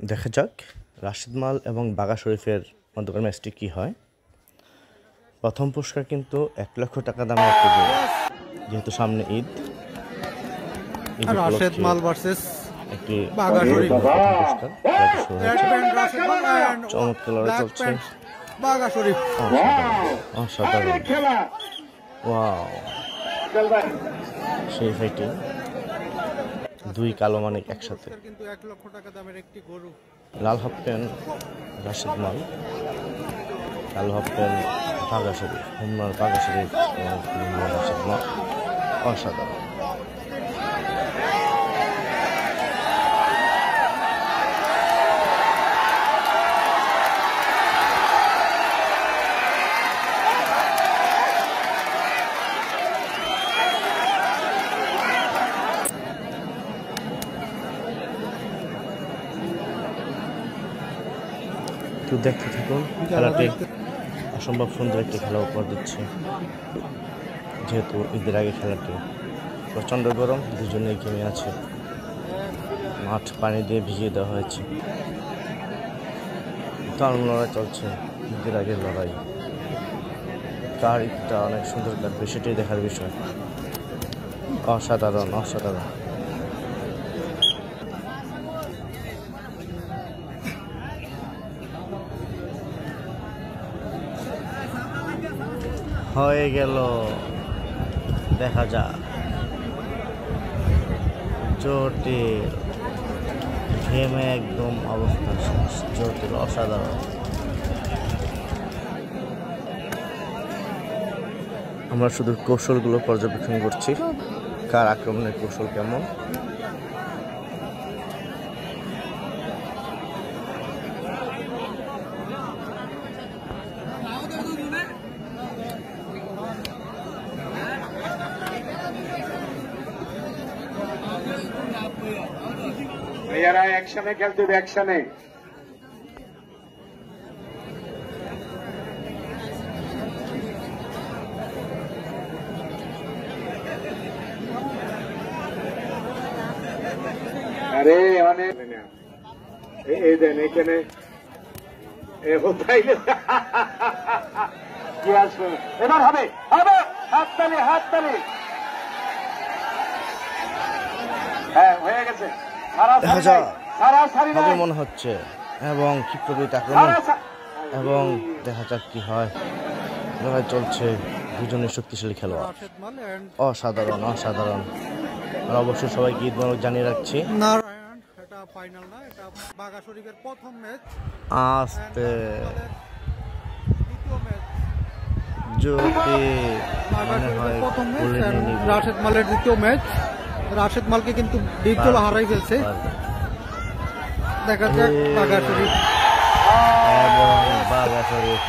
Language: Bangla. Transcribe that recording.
দেখা যাক রাশেদ মাল এবং বাঘা শরীফের মধ্যকার ম্যাচটি কী হয়। প্রথম পুরস্কার কিন্তু 1 লক্ষ টাকা দামের একটি বই, যেহেতু সামনে ঈদ। রাশেদ মাল ভার্সেস একটি বাঘা শরীফ পুরস্কার চমৎকার লড়াই চলছে। বাঘা শরীফ অসাধারণ, ওয়াও, সেই ফাইটিং, দুই কালো মানিক একসাথে। কিন্তু 1 লক্ষ টাকা দামের একটি গরু। লাল হাফ প্যান্ট রাশেদ মাল, কালো হাফ প্যান্ট বাঘা শরীফ, হুমনার বাঘা শরীফ এবং রাশেদ মাল। অসাধারণ। দেখতে থাকুন, খেলাটি অসম্ভব সুন্দর একটি খেলা উপহার দিচ্ছে। যেহেতু ঈদের আগে খেলাটি প্রচণ্ড গরম, দুজনেই ঘেমে আছে, মাঠ পানি দিয়ে ভিজিয়ে দেওয়া হয়েছে। দারুণ লড়াই চলছে, ঈদের আগের লড়াই। কার ঈদটা অনেক সুন্দর কাটবে সেটাই দেখার বিষয়। অসাধারণ, অসাধারণ। হয়ে গেল, দেখা যাক। জটিল, ঘেমে একদম অবস্থা শেষ। জটিল, অসাধারণ। আমরা শুধু কৌশলগুলো পর্যবেক্ষণ করছি, কার আক্রমণের কৌশল কেমন। এরা একসাথে খেলতে হবে, একসাথে। আরে মানে এই দেন এখানে কি আসবে এবার, হবে হবে, হাততালি হাততালি। হ্যাঁ, হয়ে গেছে, হবে মনে হচ্ছে। এবং ক্ষিপ্রবিত আক্রমণ, এবং দেখা যাক কি হয়। লড়াই চলছে, দুজনের শক্তিশালী খেলোয়াড়। অসাধারণ, অসাধারণ। আর অবশ্যই সবাইকে ঈদ মোবারক জানিয়ে রাখছি। আস্তে যদি মনে হয় রাশেদ মালের দ্বিতীয় ম্যাচ। রাশেদ মালকে কিন্তু ডিপজল হারাই ফেলছে। দেখা যাক বাঘা শরীফ এবং বাঘা শরীফ।